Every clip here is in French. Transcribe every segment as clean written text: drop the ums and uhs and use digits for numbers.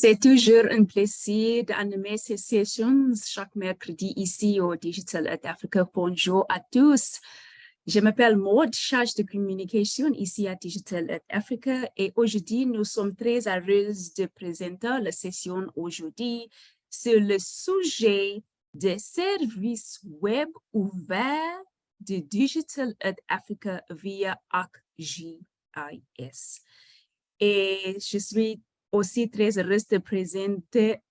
C'est toujours un plaisir d'animer ces sessions chaque mercredi ici au Digital at Africa. Bonjour à tous. Je m'appelle Maud, chargée de communication ici à Digital at Africa et aujourd'hui, nous sommes très heureux de présenter la session aujourd'hui sur le sujet des services web ouverts de Digital at Africa via ArcGIS. Et je suis aussi très heureuse de présenter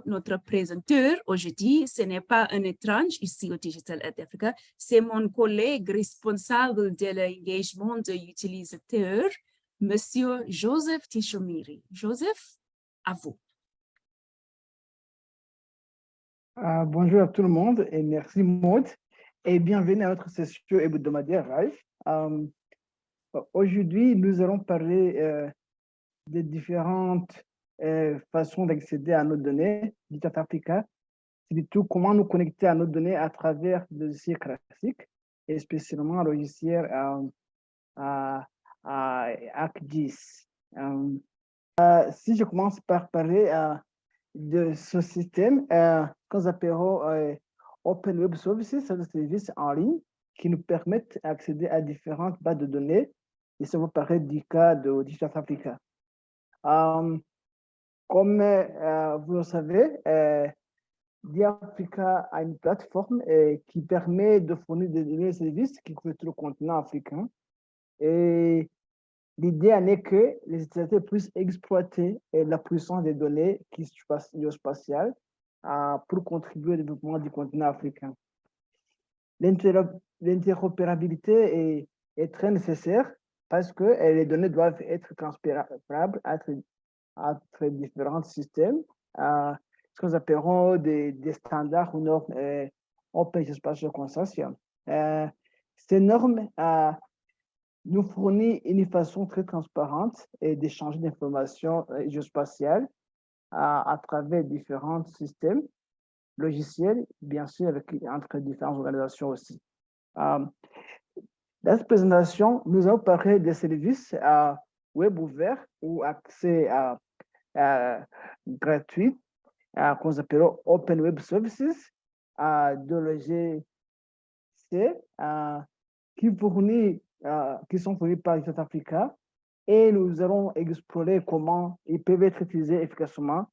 notre présentateur aujourd'hui. Ce n'est pas un étrange ici au Digital at Africa, c'est mon collègue responsable de l'engagement de l'utilisateur, Monsieur Joseph Tishomiri. Joseph, à vous. Bonjour à tout le monde et merci Maud et bienvenue à notre session hebdomadaire live. Aujourd'hui, nous allons parler des différentes façons d'accéder à nos données Digital Africa, surtout comment nous connecter à nos données à travers le logiciel classique et spécialement le logiciel ArcGIS. Si je commence par parler de ce système que nous appelons Open Web Services, c'est des services en ligne qui nous permettent d'accéder à différentes bases de données. Et ça vous paraît du cas de Digital Africa. Comme vous le savez, Digital Africa a une plateforme qui permet de fournir des données et services qui couvrent tout le continent africain. Et l'idée en est que les utilisateurs puissent exploiter la puissance des données géospatiales pour contribuer au développement du continent africain. L'interopérabilité est très nécessaire parce que les données doivent être transpérables entre différents systèmes, ce que nous appellerons des standards ou normes Open Geospatial Consortium. Ces normes nous fournissent une façon très transparente d'échanger d'informations géospatiales à travers différents systèmes logiciels, bien sûr, entre différentes organisations aussi. Dans cette présentation, nous allons parler des services web ouverts ou accès gratuit qu'on appelle Open Web Services de l'OGC qui sont fournis par Digital Africa et nous allons explorer comment ils peuvent être utilisés efficacement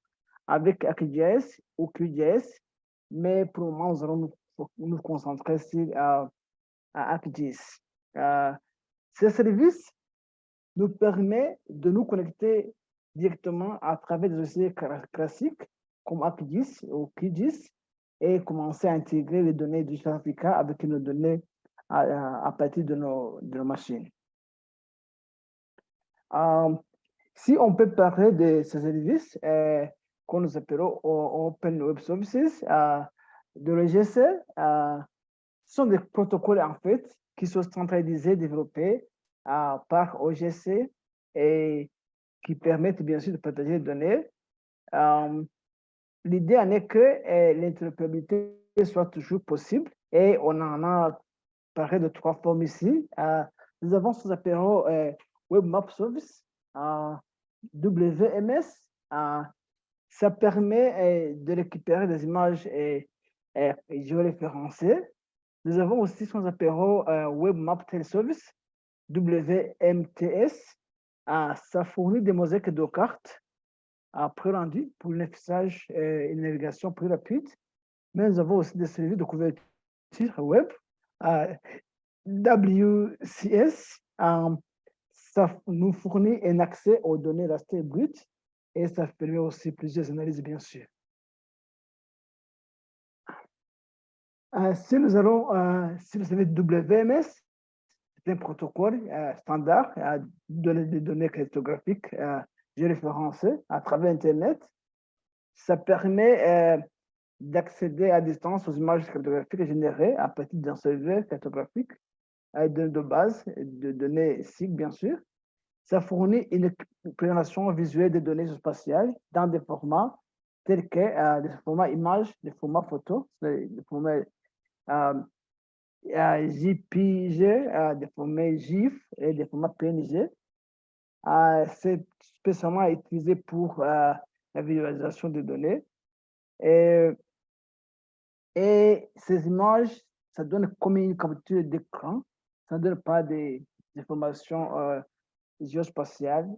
avec ArcGIS ou QGIS, mais pour le moment, nous allons nous concentrer sur ArcGIS. Ce service nous permet de nous connecter directement à travers des logiciels classiques comme ArcGIS ou QGIS et commencer à intégrer les données du Digital Africa avec nos données à partir de nos machines. Si on peut parler de ces services que nous appelons Open Web Services de l'OGC, ce sont des protocoles en fait qui sont centralisés, développés par OGC et qui permettent bien sûr de partager les données. L'idée en est que l'interopérabilité soit toujours possible et on en a parlé de 3 formes ici. Nous avons ce qu'on appelle Web Map Service, WMS. Ça permet de récupérer des images géoréférencées. Nous avons aussi ce qu'on appelle Web Map Tail Service, WMTS. Ça fournit des mosaïques de cartes pré-rendues pour l'affichage et une navigation plus rapide. Mais nous avons aussi des services de couverture web, WCS. Ça nous fournit un accès aux données rastées brutes et ça permet aussi plusieurs analyses, bien sûr. Si nous allons sur le service WMS, c'est un protocole standard des données cryptographiques géoréférencées à travers Internet. Ça permet d'accéder à distance aux images cryptographiques générées à partir d'un serveur cryptographique de base de données SIG, bien sûr. Ça fournit une présentation visuelle des données spatiales dans des formats tels que des formats images, des formats photos, des formats JPG, des formats GIF et des formats PNG. C'est spécialement utilisé pour la visualisation des données. Et, et ces images, ça donne comme une capture d'écran, ça ne donne pas des informations géospatiales.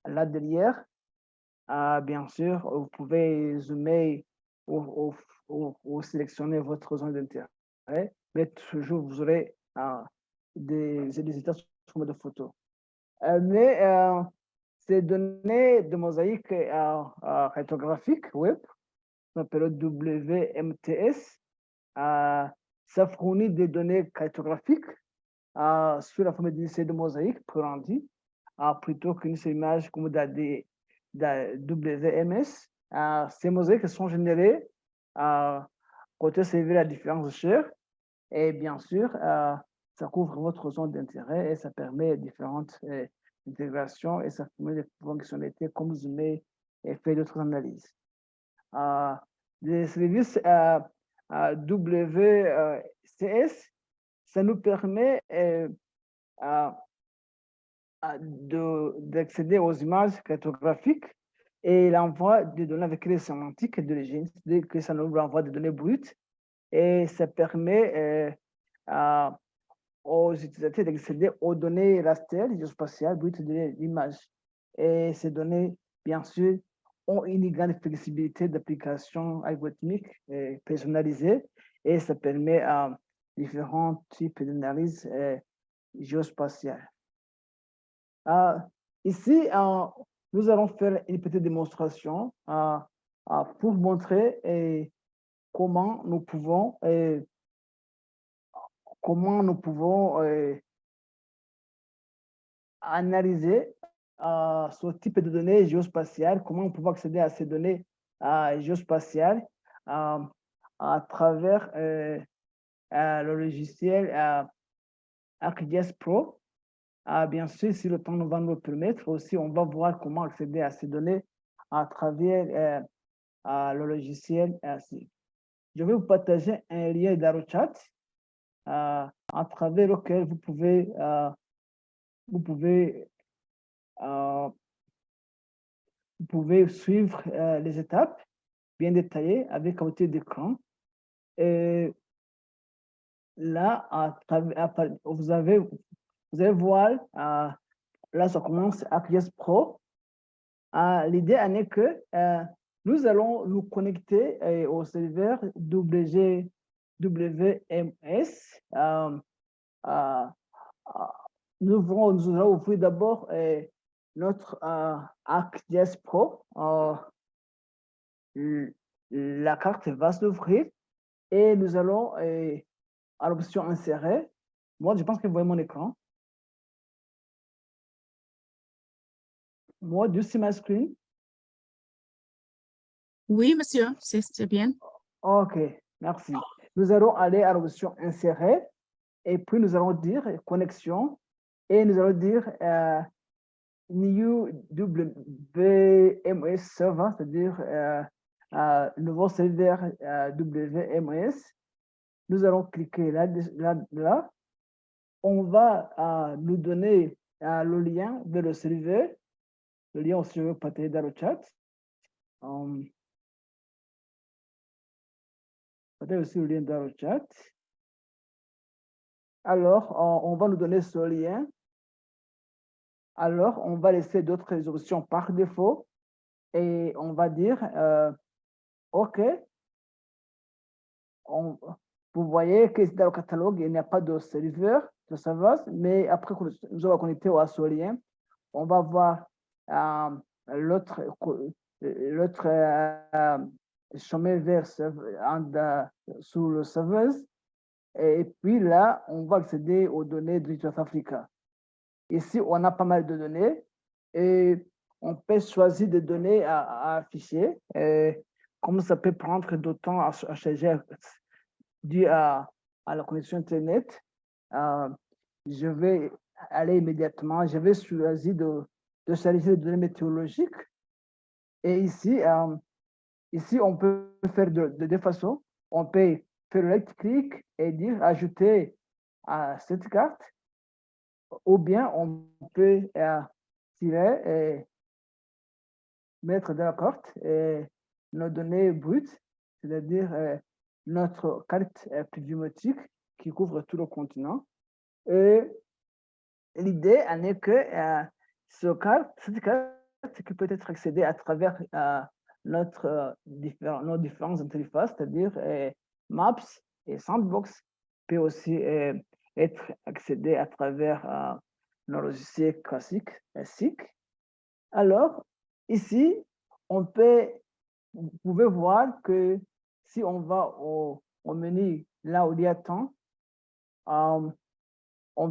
Là derrière, bien sûr, vous pouvez zoomer ou sélectionner votre zone d'intérêt, mais toujours vous aurez des états sous forme de photos. Mais ces données de mosaïque cartographique web, qu'on appelle WMTS, ça fournit des données cartographiques sur la forme d'une série de mosaïques prérendues, plutôt qu'une seule image comme des WMS. Ces mosaïques sont générées côté serveur à différentes échelles et bien sûr, ça couvre votre zone d'intérêt et ça permet différentes intégrations et ça permet des fonctionnalités comme zoomer et faire d'autres analyses. Les services WCS, ça nous permet d'accéder aux images cartographiques et l'envoi des données avec les sémantiques d'origine, c'est-à-dire que ça nous renvoie des données brutes et ça permet aux utilisateurs d'accéder aux données raster géospatiales brutes de l'image. Et ces données, bien sûr, ont une grande flexibilité d'application algorithmique personnalisée et ça permet différents types d'analyse géospatiale. Ici, nous allons faire une petite démonstration pour montrer comment nous pouvons analyser ce type de données géospatiales, comment on peut accéder à ces données géospatiales à travers le logiciel ArcGIS Pro. Bien sûr, si le temps nous va nous le permettre, aussi on va voir comment accéder à ces données à travers le logiciel. Je vais vous partager un lien dans le chat à travers lequel vous pouvez suivre les étapes bien détaillées avec un outil d'écran. Et là, vous allez voir, là, ça commence ArcGIS Pro. L'idée en est que nous allons nous connecter au serveur WMS. Nous allons ouvrir d'abord notre ArcGIS Pro. La carte va s'ouvrir et nous allons à l'option insérer. Moi, je pense que vous voyez mon écran. Moi, do you see my screen? Oui, monsieur, c'est bien. OK, merci. Nous allons aller à l'option insérer et puis nous allons dire connexion et nous allons dire new WMS server, c'est-à-dire nouveau serveur WMS. Nous allons cliquer là. On va nous donner le lien vers le serveur. Le lien aussi, je vais partager dans le chat. Partager aussi le lien dans le chat. Alors, on va nous donner ce lien. Alors, on va laisser d'autres options par défaut et on va dire OK. Vous voyez que dans le catalogue, il n'y a pas de serveur, mais après que nous allons connecter à ce lien, on va voir l'autre chemin vers sur le serveur. Et puis là, on va accéder aux données de South Africa. Ici, on a pas mal de données et on peut choisir des données à afficher. Comme ça peut prendre du temps à charger dû à la connexion Internet, je vais aller immédiatement, je vais choisir de charger les données météorologiques. Et ici, on peut faire de deux façons. On peut faire un right-click et dire ajouter à cette carte, ou bien on peut tirer mettre de la carte nos données brutes, c'est-à-dire notre carte pluviométrique qui couvre tout le continent. Et l'idée en est que cette carte qui peut être accédée à travers nos différentes interfaces, c'est-à-dire Maps et Sandbox, peut aussi être accédée à travers nos logiciels classiques, SIG. Alors, ici, vous pouvez voir que si on va au menu là où il y a temps, on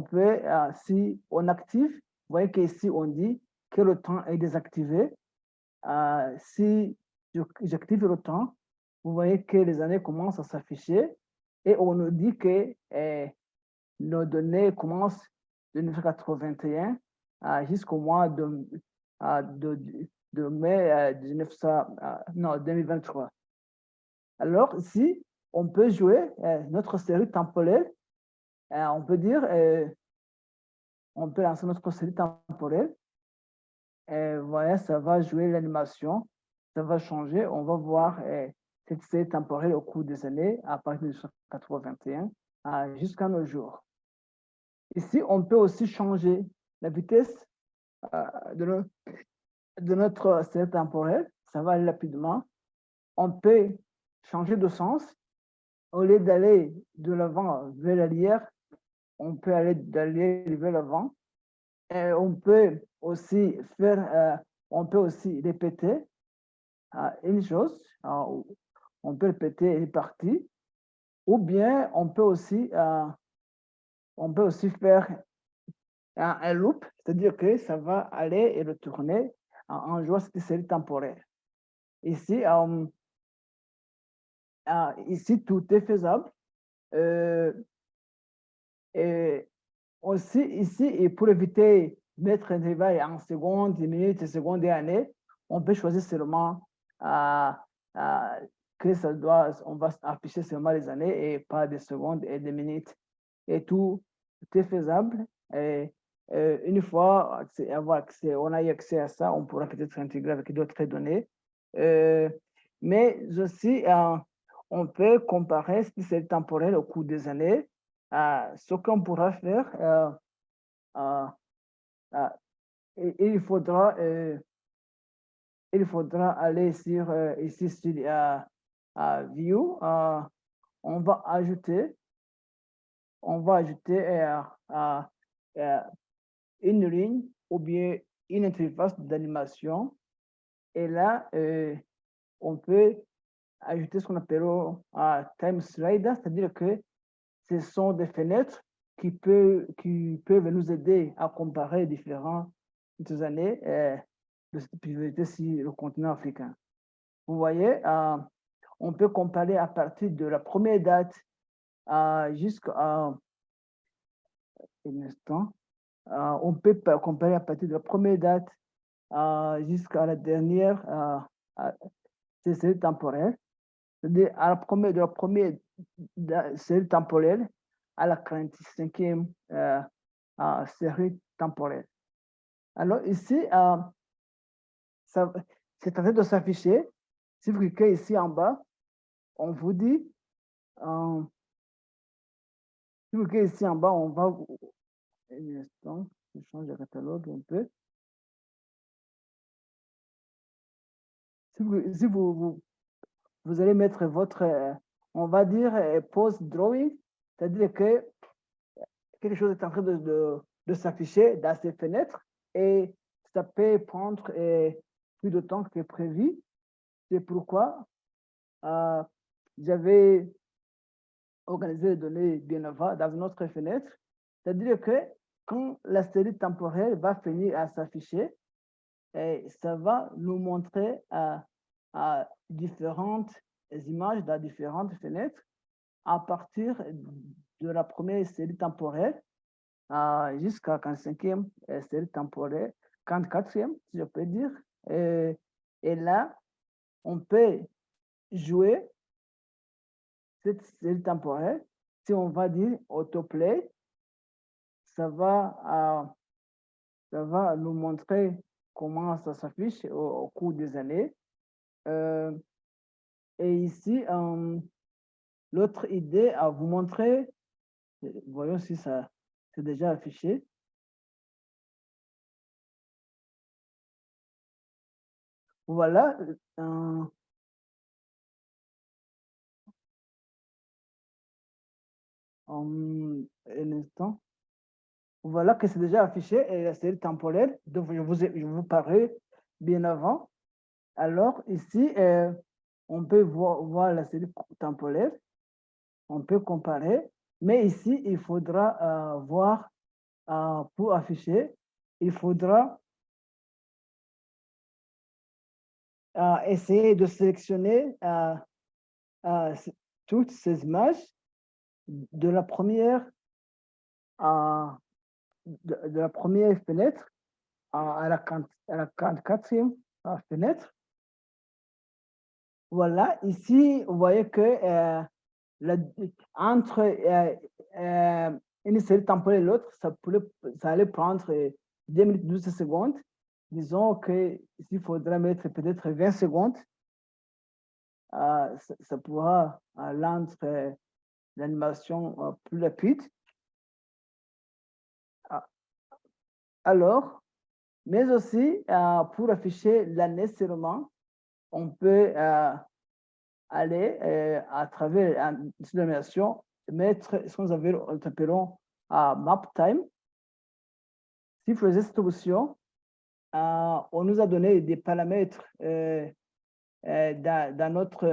peut, si on active, vous voyez qu'ici on dit que le temps est désactivé. Si j'active le temps, vous voyez que les années commencent à s'afficher et on nous dit que nos données commencent de 1981 jusqu'au mois de mai 2023. Alors ici, on peut jouer notre série temporelle. On peut dire, on peut lancer notre série temporelle. Voilà, ça va jouer l'animation, ça va changer. On va voir cette série temporelle au cours des années, à partir de 1981 jusqu'à nos jours. Ici, on peut aussi changer la vitesse de notre série temporelle. Ça va aller rapidement. On peut changer de sens. Au lieu d'aller de l'avant vers l'arrière, on peut aller d'aller vers l'avant. On peut aussi on peut aussi répéter une chose. On peut répéter une partie. Ou bien on peut aussi faire un loop, c'est-à-dire que ça va aller et retourner en jouant cette série temporaire. Ici, ici, tout est faisable. Et aussi, ici, et pour éviter mettre un travail en secondes, minutes, secondes et années, on peut choisir seulement que on va afficher seulement les années et pas des secondes et des minutes. Et tout est faisable. Et une fois on a eu accès à ça, on pourra peut-être s'intégrer avec d'autres données. Mais aussi, on peut comparer si c'est temporel au cours des années. Ce qu'on pourra faire, il faudra aller ici sur View. On va ajouter une ligne ou bien une interface d'animation. Et là, on peut ajouter ce qu'on appelle time slider, c'est-à-dire que ce sont des fenêtres qui peuvent nous aider à comparer différentes années de cette priorité sur le continent africain. Vous voyez, on peut comparer à partir de la première date jusqu'à un instant. On peut comparer à partir de la première date jusqu'à la dernière série temporelle. C'est-à-dire de la première série temporelle à la 45e série temporelle. Alors ici, c'est en train de s'afficher. Si vous cliquez ici en bas, on vous dit, si vous cliquez ici en bas, on va, un instant, je change de catalogue un peu. Si vous allez mettre votre, on va dire, post drawing, c'est-à-dire que quelque chose est en train de s'afficher dans ces fenêtres et ça peut prendre plus de temps que prévu. C'est pourquoi j'avais organisé les données bien avant dans notre fenêtre. C'est-à-dire que quand la série temporelle va finir à s'afficher, ça va nous montrer différentes images dans différentes fenêtres à partir de la première série temporelle jusqu'à la 45e série temporelle, 44e, si je peux dire. Et là, on peut jouer cette série temporelle. Si on va dire autoplay, ça va nous montrer comment ça s'affiche au cours des années. Et ici, l'autre idée à vous montrer, voyons si ça c'est déjà affiché. Voilà. Un instant. Voilà que c'est déjà affiché et la série temporelle. Donc, je vous parlais bien avant. Alors, ici, on peut voir la série temporelle. On peut comparer. Mais ici, il faudra voir pour afficher, il faudra essayer de sélectionner toutes ces images de la première de la première fenêtre à la 44e fenêtre. Voilà, ici, vous voyez que entre une série temporelle et l'autre, ça allait prendre 2 minutes 12 secondes. Disons que s'il faudrait mettre peut-être 20 secondes, ça pourra rendre l'animation plus rapide. Alors, mais aussi pour afficher l'année seulement, on peut aller à travers une animation, mettre ce qu'on appelons map time. Si vous faisiez cette option, on nous a donné des paramètres dans notre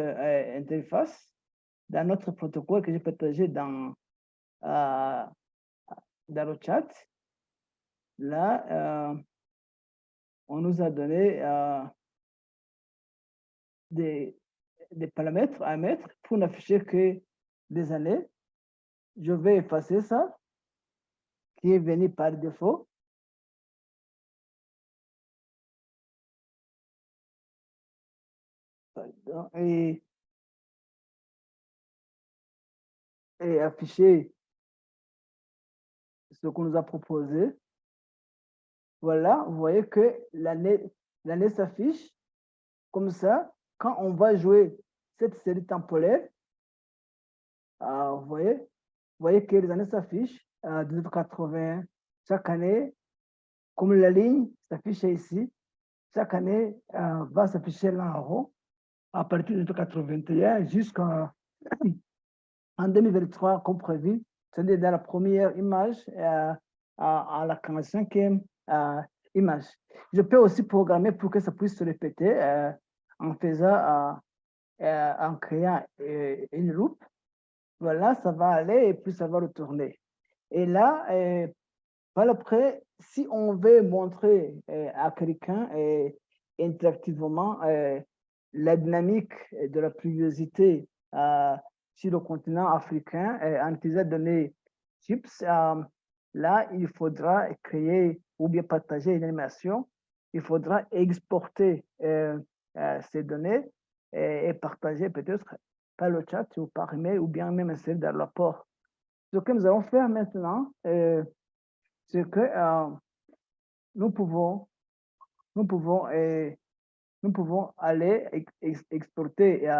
interface, dans notre protocole que j'ai partagé dans le chat. Là, on nous a donné des paramètres à mettre pour n'afficher que des années. Je vais effacer ça, qui est venu par défaut. Et afficher ce qu'on nous a proposé. Voilà, vous voyez que l'année s'affiche comme ça. Quand on va jouer cette série temporelle, vous voyez que les années s'affichent, 1980, chaque année, comme la ligne s'affiche ici, chaque année va s'afficher là en haut, à partir de 1981 jusqu'en 2023, comme prévu, c'est-à-dire dans la première image à la 45e image. Je peux aussi programmer pour que ça puisse se répéter en faisant, en créant une loupe. Voilà, ça va aller et puis ça va retourner. Et là, par après, si on veut montrer à quelqu'un interactivement la dynamique de la pluviosité sur le continent africain en utilisant des données CHIPS, là, il faudra créer ou bien partager une animation. Il faudra exporter ces données et partager peut-être par le chat ou par email ou bien même insérer dans le rapport. Ce que nous allons faire maintenant, c'est que nous pouvons aller exporter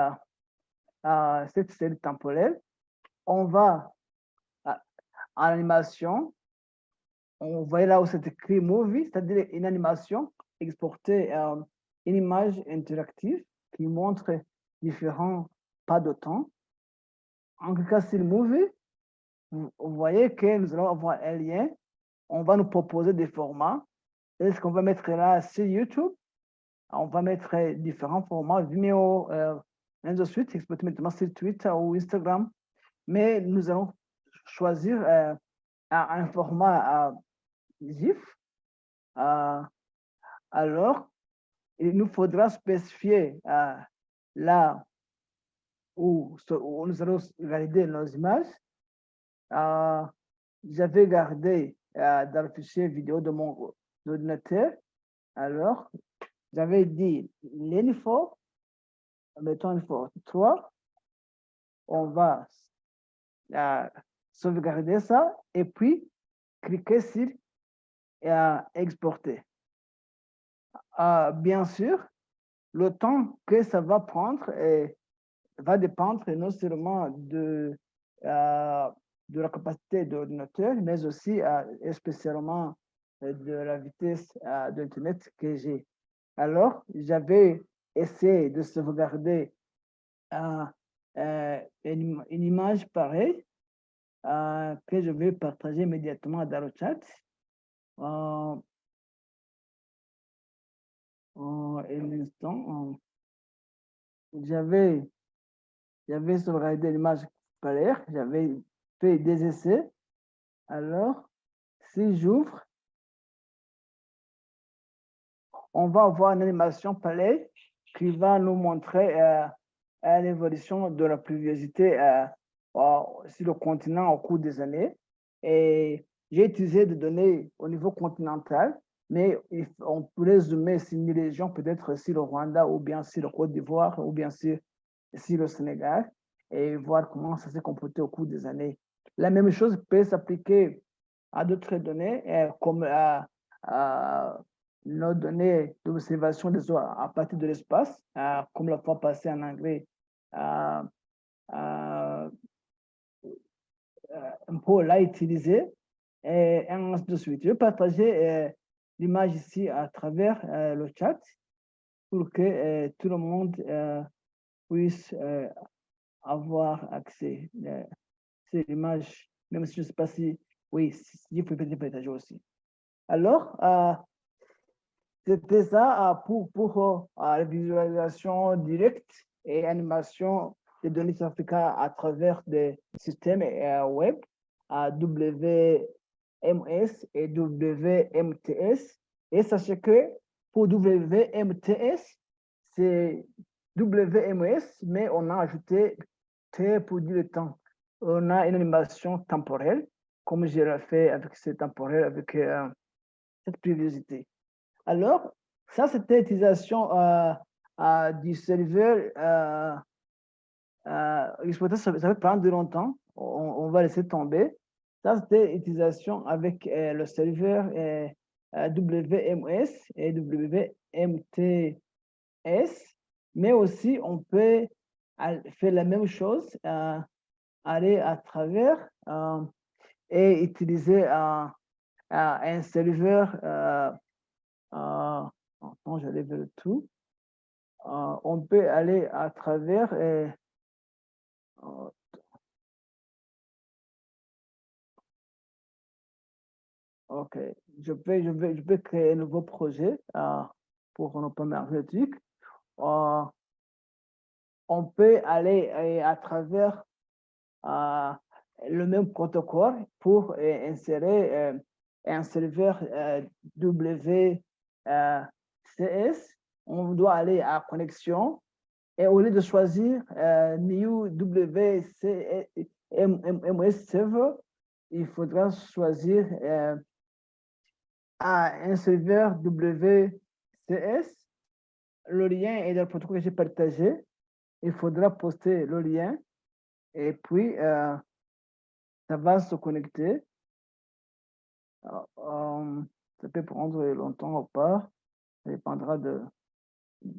cette série temporelle. On va en animation, on voit là où c'est écrit movie, c'est-à-dire une animation exporter une image interactive qui montre différents pas de temps. En tout cas, sur le movie, vous voyez que nous allons avoir un lien. On va nous proposer des formats. Est-ce qu'on va mettre là sur YouTube? On va mettre différents formats, Vimeo, ainsi de suite, exporter maintenant sur Twitter ou Instagram. Mais nous allons choisir un format GIF. Alors, il nous faudra spécifier là où nous allons valider nos images. J'avais gardé dans le fichier vidéo de mon ordinateur. Alors, j'avais dit l'info, mettons l'info 3. On va sauvegarder ça et puis cliquer sur exporter. bien sûr, le temps que ça va prendre va dépendre non seulement de la capacité de l'ordinateur, mais aussi et spécialement de la vitesse d'Internet que j'ai. Alors, j'avais essayé de sauvegarder une image pareille que je vais partager immédiatement dans le chat. Un instant, j'avais sauvegardé l'image pareille, j'avais fait des essais. Alors, si j'ouvre, on va avoir une animation pareille qui va nous montrer l'évolution de la pluviosité sur le continent au cours des années. Et j'ai utilisé des données au niveau continental, mais on peut résumer sur une région, peut-être sur le Rwanda, ou bien sur le Côte d'Ivoire, ou bien sur le Sénégal, et voir comment ça s'est comporté au cours des années. La même chose peut s'appliquer à d'autres données, comme nos données d'observation des eaux à partir de l'espace, comme la fois passée en anglais, un peu l'a utilisé, et ainsi de suite. Je vais partager l'image ici à travers le chat pour que tout le monde puisse avoir accès. C'est l'image, même si je ne sais pas si, oui, si je peux peut-être partager aussi. Alors, c'était ça pour la visualisation directe et animation des données africaines à travers des systèmes web à WMS et WMTS. Et sachez que pour WMTS, c'est WMS, mais on a ajouté T pour dire le temps. On a une animation temporelle, comme je l'ai fait avec ce temporel, avec cette préviosité. Alors, ça, c'était l'utilisation du serveur. Ça va prendre de longtemps. On va laisser tomber. Ça, c'était l'utilisation avec le serveur WMS et WMTS. Mais aussi, on peut faire la même chose, aller à travers et utiliser un serveur. Attends, je lève le tout. On peut aller à travers. OK. Je peux créer un nouveau projet pour nos premières études. On peut aller à travers le même protocole pour insérer un serveur WCS. On doit aller à connexion et au lieu de choisir New WCMS Server, il faudra choisir un serveur WCS. Le lien est dans le protocole que j'ai partagé. Il faudra poster le lien et puis ça va se connecter. Ça peut prendre longtemps ou pas. Ça dépendra de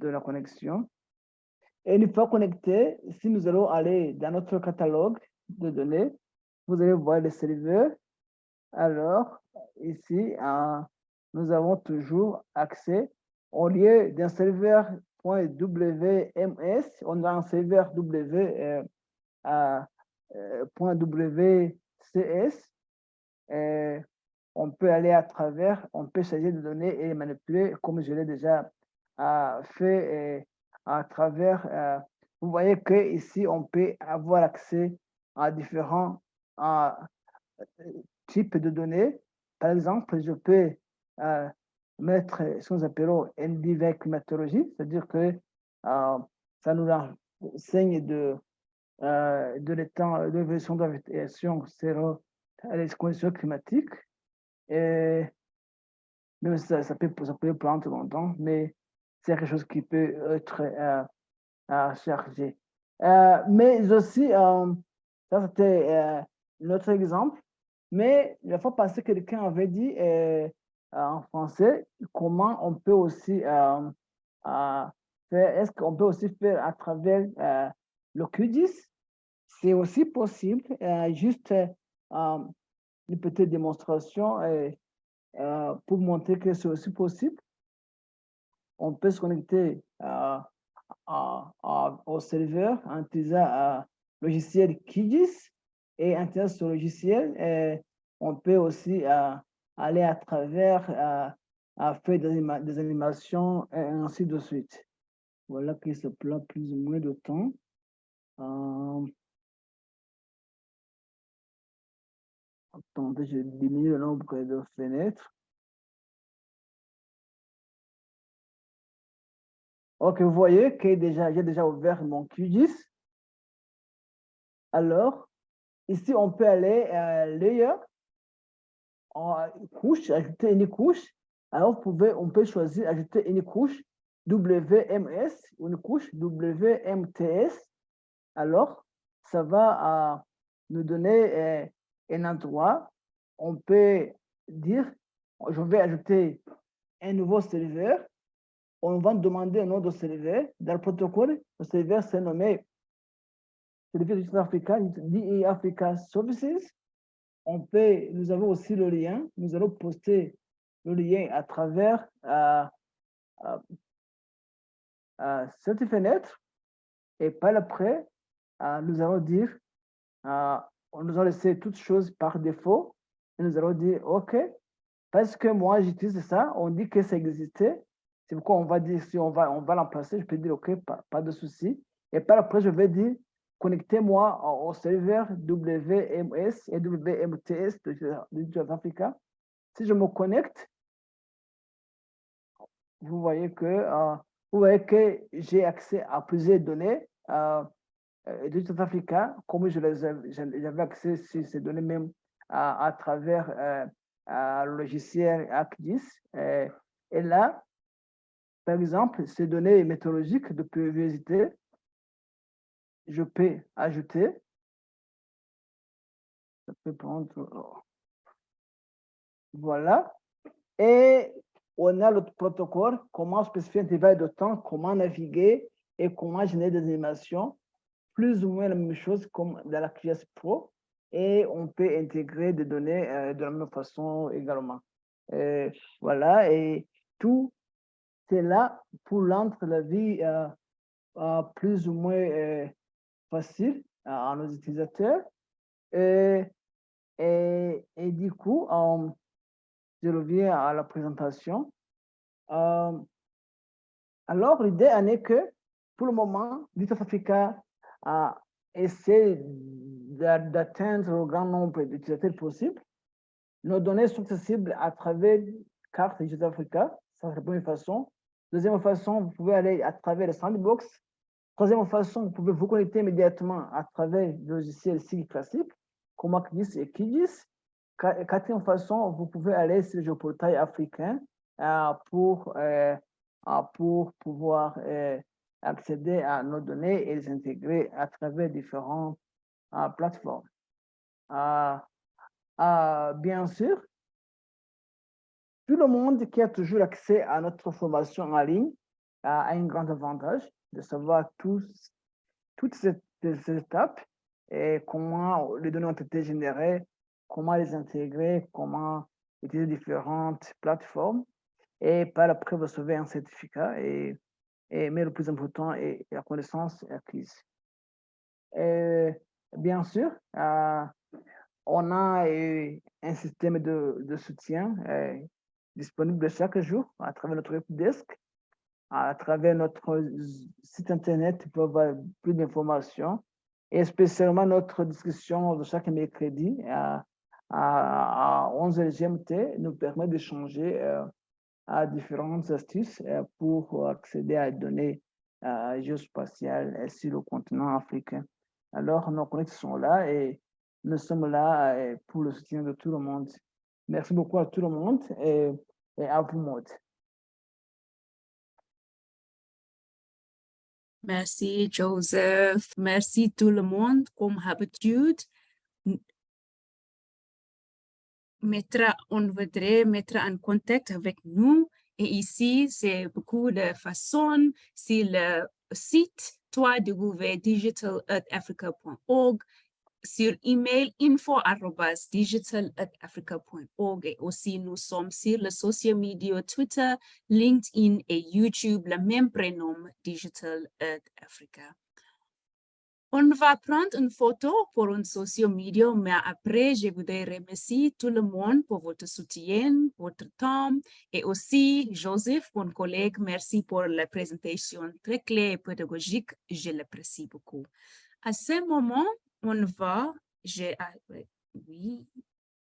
la connexion. Et une fois connecté, si nous allons aller dans notre catalogue de données, vous allez voir les serveurs. Alors, ici, nous avons toujours accès, au lieu d'un serveur .wms, on a un serveur .wcs. On peut aller à travers, on peut charger des données et les manipuler comme je l'ai déjà fait à travers. Vous voyez que ici on peut avoir accès à différents types de données. Par exemple, je peux mettre ce que nous appelons NDVEC climatologie, c'est-à-dire que ça nous enseigne de l'état de l'évolution de la végétation sur les conditions climatiques. Et même si ça peut prendre longtemps, mais c'est quelque chose qui peut être chargé. Mais aussi, ça c'était notre exemple, mais la fois passée, quelqu'un avait dit en français, comment on peut aussi faire, est-ce qu'on peut aussi faire à travers le QGIS? C'est aussi possible, juste une petite démonstration pour montrer que c'est aussi possible. On peut se connecter au serveur en utilisant logiciel QGIS et en utilisant ce logiciel, on peut aussi aller à travers faire des animations et ainsi de suite. Voilà qui se prend plus ou moins de temps. Attendez, je diminue le nombre de fenêtres. Ok, vous voyez que j'ai déjà ouvert mon QGIS. Alors, ici, on peut aller layer, couche, ajouter une couche. Alors, on peut choisir ajouter une couche WMS ou une couche WMTS. Alors, ça va nous donner un endroit. On peut dire, je vais ajouter un nouveau serveur. On va demander un nom de serveur. Dans le protocole, le serveur s'est nommé Serveur du Africa, DE Africa Services. Nous avons aussi le lien. Nous allons poster le lien à travers cette fenêtre. Et par après, nous allons dire, on nous a laissé toutes choses par défaut. Et nous allons dire, OK, parce que moi, j'utilise ça, on dit que ça existait. C'est pourquoi on va dire, si on va l'emplacer, je peux dire, OK, pas de souci. Et par après, je vais dire, connectez-moi au serveur WMS et WMTS de Africa. Si je me connecte, vous voyez que j'ai accès à plusieurs données de Africa, comme j'avais accès sur ces données même à travers le logiciel ArcGIS. Et là, par exemple, ces données météorologiques de pluviométrie, je peux ajouter. Je peux prendre. Voilà. Et on a le protocole, comment spécifier un intervalle de temps, comment naviguer et comment générer des animations. Plus ou moins la même chose comme dans la QGIS Pro. Et on peut intégrer des données de la même façon également. Voilà. Et tout c'est là pour rendre la vie plus ou moins facile à nos utilisateurs. Et du coup, je reviens à la présentation. Alors, l'idée en est que, pour le moment, Digital Africa essaie d'atteindre le grand nombre d'utilisateurs possible. Nos données sont accessibles à travers carte Digital Africa, ça c'est la première façon. Deuxième façon, vous pouvez aller à travers le sandbox. Troisième façon, vous pouvez vous connecter immédiatement à travers le logiciel SIG classique, comme ArcGIS et QGIS. Quatrième façon, vous pouvez aller sur le géoportail africain pour pouvoir accéder à nos données et les intégrer à travers différentes plateformes. Bien sûr, tout le monde qui a toujours accès à notre formation en ligne a un grand avantage de savoir toutes ces étapes et comment les données ont été générées, comment les intégrer, comment utiliser différentes plateformes. Et par après, vous recevez un certificat, mais le plus important est la connaissance acquise. Bien sûr, on a un système de soutien disponible chaque jour à travers notre helpdesk, à travers notre site internet pour avoir plus d'informations et spécialement notre discussion de chaque mercredi à 11h GMT nous permet d'échanger à différentes astuces pour accéder à des données géospatiales sur le continent africain. Alors, nos collègues sont là et nous sommes là pour le soutien de tout le monde. Merci beaucoup à tout le monde et à vous, Maud. Merci, Joseph. Merci tout le monde, comme d'habitude. on voudrait mettre en contact avec nous. Et ici, c'est beaucoup de façons. C'est le site www.digitalearthafrica.org, sur email info@digitalearthafrica.org, et aussi nous sommes sur les social media Twitter, LinkedIn et YouTube, le même prénom, Digital Earth Africa. On va prendre une photo pour un social media, mais après, je voudrais remercier tout le monde pour votre soutien, votre temps, et aussi Joseph, mon collègue, merci pour la présentation très claire et pédagogique, je l'apprécie beaucoup. À ce moment, on va, oui,